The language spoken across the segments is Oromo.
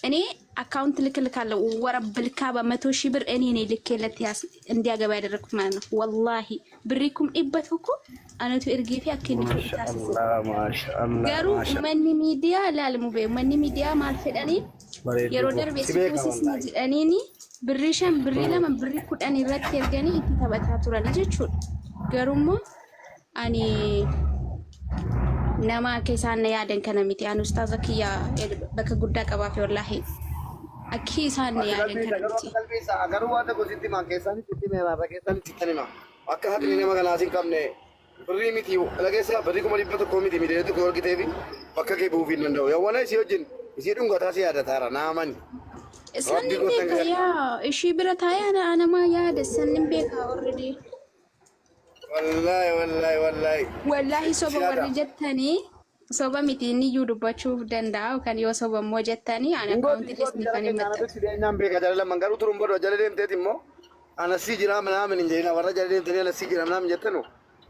እኔ አካውንት ልክልካለሁ ወረብ ልካባ 100,000 ብር እኔ ነኝ ልኬለት እንዲያገባ ያደረኩት ማለት ነው። ወላሂ ብሪኩም ኢበትኩ አነቱ እርጌፊ አከኒ ማሻአላህ ገሩ መኒ ሚዲያ ላልሙቤ መኒ ሚዲያ ማልፈዳኒ የሮደር ቤሲስ እኔኒ ብሪሸን ብሪ ለምን ብሪ ኩዳኒ ረት የርገኒ ተበታቱራ ልጅቹ ገሩሞ አኒ ነማ ከሳነ ያደን ከነሚቲ አን ኡስታዝ አኪያ በከ ጉዳ ቀባፊ ወላሂ አኪ ሳነ ያደን ከነሚቲ አገሩ ዋተ ጎሲቲ ማን ከሳኒ ሲቲ ሜራ ከሳኒ ሲተኒማ አካ ሀቅኒ ነማ ገናሲን ከምነ ብሪ ሚቲ ለገሳ ብሪ ኮመዲበት ኮሚቲ ሚደቱ ኮርጊቴቢ በከ ከ ቡፊን እንደው ያወና ሲዮጅን ሲዱን ጎታሲ ያደታራ ናማን ሰንን ቤካ ያ እሺ ብረታያ አነማ ያደ ሰንን ቤካ ኦሬዲ والله صوبا ورجتني صوبا متيني يودباتشو دنداو كان يو صوبا موجتني انا كنت لسني كاني مت نام بيكا جالله منغارو ترومبر جالله انت تيمو انا سيجرا من جينا ورا جالله انت انا سيجرا من جتنو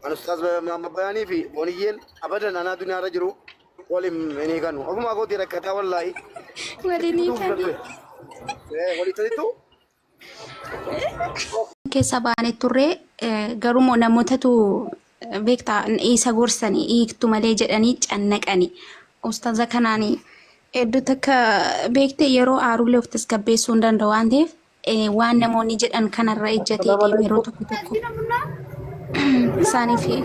انا استاذ ما بياني في بونيين ابدا انا دنيا رجرو ولي مني كانوا ابو ما قلت لك والله وديني كان ولي تديتو كسبانه توري garumo namotatu beekta isa gorsani iktu male jedhani cannaqani ustaza kanani eddu takka beekte yero aarule of tasgabbeessu danda'u waan ta'eef waan namoonni jedhan kanarra ejjatee yeroo tokko tokko isaanii fi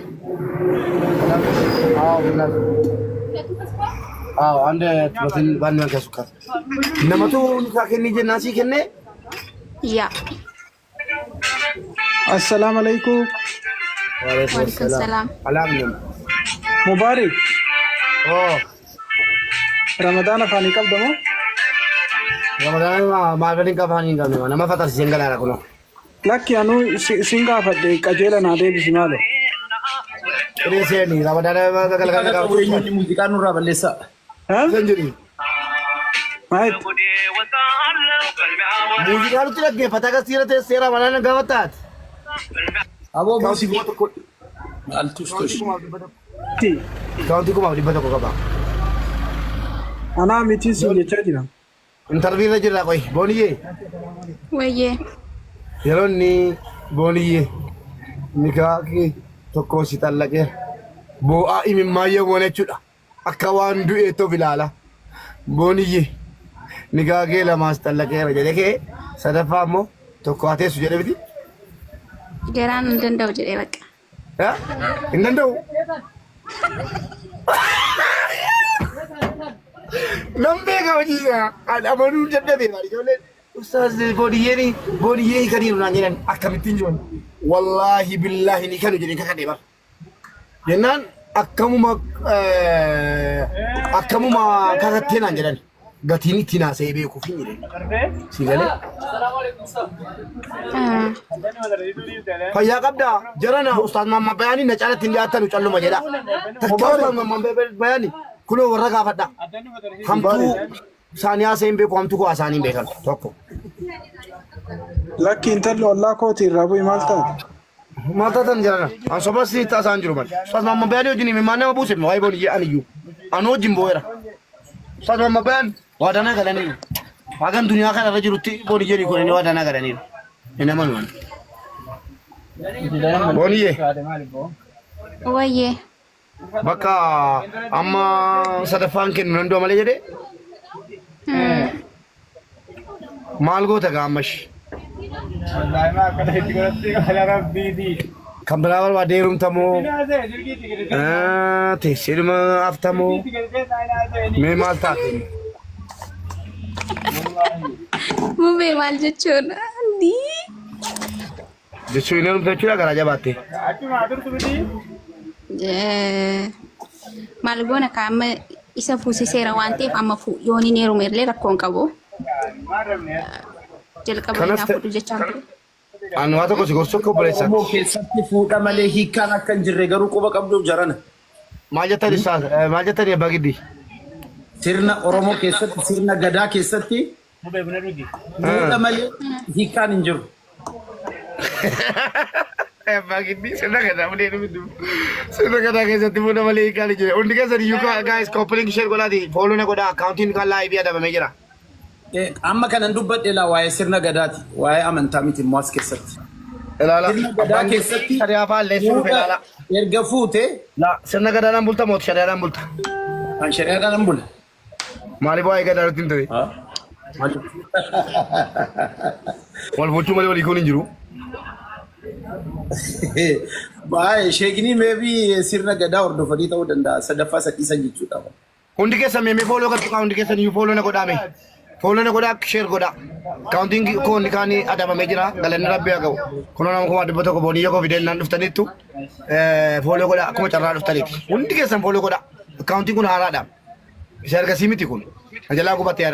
ande tumatin banna kasukat namatu nika kenni jennasi kenne ya السلام عليكم وعليكم السلام علامنا مبارك رمضان فاني قبل دمو رمضان ما فين كفاني قبل انا ما فتح سينغال على كله لك انو سينغا فدي كجيلا نادي بسمالو ريسيني رمضان ما كل كل موسيقى نورا بلسا ها سنجري مايت موسيقى لو تلقى فتح سيرة سيرة ولا نغوتات ابو موسيقى التوستوش تي كاونتي كوما ديبتا كوكا انا ميتي سيجاجينا انترفيو رجلا كوي بونيه ويه يروني بونيه نيكاكي توكوسي تالاكي بو اي مايو ونچودا اكوان دو ايتو بلالا بونيه نيكاكي لما استالاكي رجلكي صدفامو توكواتي سجده بيتي ገራን እንደው ጀዴ በቃ እንደው ነምቤ ጋውጂያ አዳመኑ ጀደቤ ማሪ ጆሌ ኡስታዝ ቦዲዬ ከዲሩ ናኝነን አከምቲን ጆን ወላሂ ቢላሂ ኒከኑ ጀዴ ከከዴባ የናን አከሙማ ከከቴና ጀደን ጋቲኒ ቲና ሰይቤ ኩፊኝ ይለ ሲገለ فيا قبدا جرنا استاذ ماما بياني نچالت اندياتنو چلو مجدا تكاو ماما بياني كلو ورغا فدا همتو ثانيا سيم بي قومتو كو اساني بيتن توكو لك انت والله كوتي رابو مالتا تن جرنا ان سبسي تاسان جرومن استاذ ماما بياني جني ميمانه بوسم واي بون يي انيو انو جيمبويرا استاذ ماما بيان ودانا غلني واغان دنيا كان رجلتي بوني جري كوني ودانا غلني انما نون بونيه ويه بكا اما صدفان كن نندو مالي جدي مالغو تغامش والله ما كده تقولتي على ربي دي كمبلاور واديروم تمو تيسيرما افتمو مي مالتا مو بي مال جچون دي جچو इन्हें तो चुरा करा जा बातें malgona kam isa fusi sera wanti amma fu yoni neru merle rakkon kabo jalqaba ina fu jechan anu wato ko sigorso ko bolesa mo keessatti fuudha malee hiikaan akka hin jirre garuu quba qabduuf jarana maal jettani bagiddi sirna oromoo keessatti sirna gadaa keessatti fuudha malee hiikaan hin jiru bagiddi sirna gadaa malee numidu sirna gadaa keessatti fuudha malee hiikaan hin jiru undi keessatti yuka guys coupling share godhaati follow na godha accounting kan live yaadamee jira amma kanan dubbadhe la waa'ee sirna gadaati waa'ee amantaa miti immoo as keessatti ilaala sirna gadaa keessatti shari'aa faallee suuf ilaala erga fuute la sirna gadaadhaan bulta mooti shari'aadhaan bulta kan shari'aadhaan bula maaliif waa'ee gadaa irratti hin ta'e wal bulchuu malee walii kun hin jiru baay'ee sheekni meebii sirna gadaa hordofanii ta'uu danda'a sadaffaa sadhiisan jechuudha hundi keessan meemee fooloo kan tuqaa hundi keessan iyyuu fooloo na godhaame fooloo na godhaa sheer godhaa kaawuntiin koonni kaanii adabamee jira galanni rabbi haa ga'u kunoo nama kuma dhibba tokko booniyya koo fideenaan dhuftanittu fooloo godhaa akkuma carraa dhuftaniiti hundi keessan fooloo godhaa kaawuntiin kun haaraadha isa ergasii miti kun ajalaa gubattee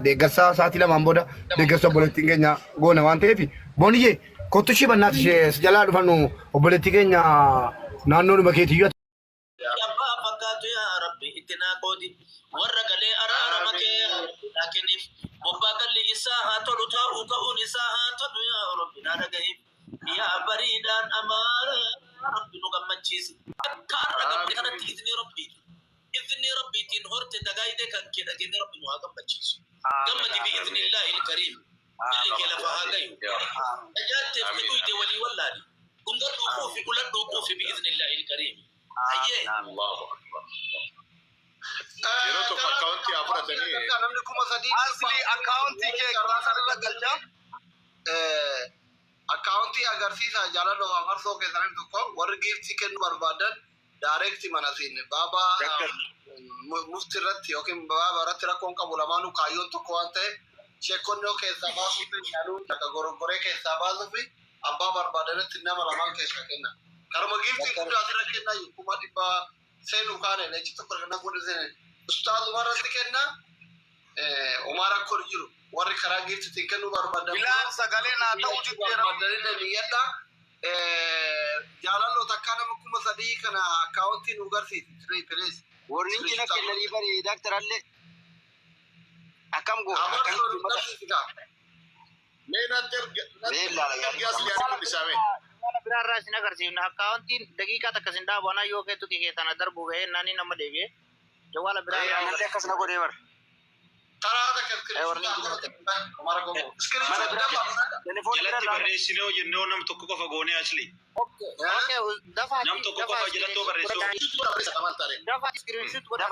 deeggarsaa sa'aatii lamaan booda deeggarsa obboleettiin keenya goona waan ta'eef booniyyee kottu shibannaati ishee jalaa dhufannu obboleettii keenya naannoodhuma keetiyyuu قودي ورقلي أرار مكي لكن بباك اللي إساها تلوتا وكون إساها تلو يا ربنا رقيب يا بريدا أمار ربي نغم مجيسي كان رقم كانت إذني ربي تنهرت دقايدة كان كده كده ربي نغم مجيسي قمت بإذن الله الكريم اللي كلفها غيو أجات تفكتو يدي ولي والله كنت الوقوف كل الوقوف بإذن الله الكريم أيه الله أكبر Yeroto account ya pura tani. Namni kuma sadi asli account ke karasa la galcha. Account agarsiisa jaalala afarsoo ke sanan tokko warri giifti kennu barbaadan direct manasin baba muftirratti yookiin baba irratti rakkoon qabu lamaanu kaayyoon tokko waan ta'e sheekonnoo keessaa baasuuf yaaluu akka gorogoree keessaa baasuuf abbaa barbaadanitti nama lamaan keessaa kenna. Karuma giifti guddaa asirra kenna kuma dhibba seenu kaane nechitti korgana godhe seene. Ustaz Umar Rastikenna, Umar Akorjiru, warri karaa giifti kennu barbaadan. Bilaan sagalee naa ta'uu jibbeera. Barbaadan niyyadha. Jaalallo takkaa nama kuma sadii kana akkaawuntii nu garsiisi. Please. Warri injina kennanii bari daaktarallee. Akkam goo. Biraan raasina agarsiifna akkaawuntiin daqiiqaa takka sin dhaabana yoo keetu keetan darbu ga'ee naani nama deebi'e jawala biraan nallee akkas na godhee bar karaa takka Jalatti barreessinee hojjennoo nam tokko qofa goonee asli. Nam tokko qofa jalattoo barreessuu. dafa screenshot godha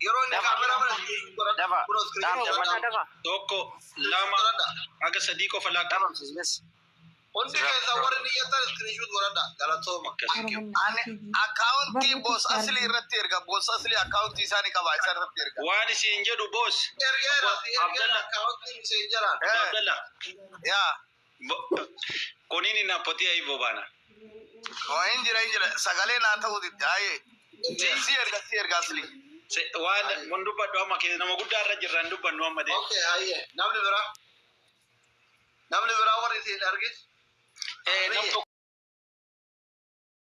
yeroo inni kaameraa Tokko lama aga sadii qofa laakka. hundi keessa warri niyyatan screenshot godhadha galatooma ani akkaawuntii boos asli irratti erga boos asli akkaawuntii isaanii qaba isa irratti erga Waan isin jedhu boos. ergeera akkaawuntii isin jira Abdallah. yaa Konini napotia hivyo bana. injira sagalee naa ta'uu didde aayee si erga asli Waan mundubadhu amma keessa nama guddaa irra jirran dubbannu amma deemu. okay aayee namni biraa warri isin argis Nam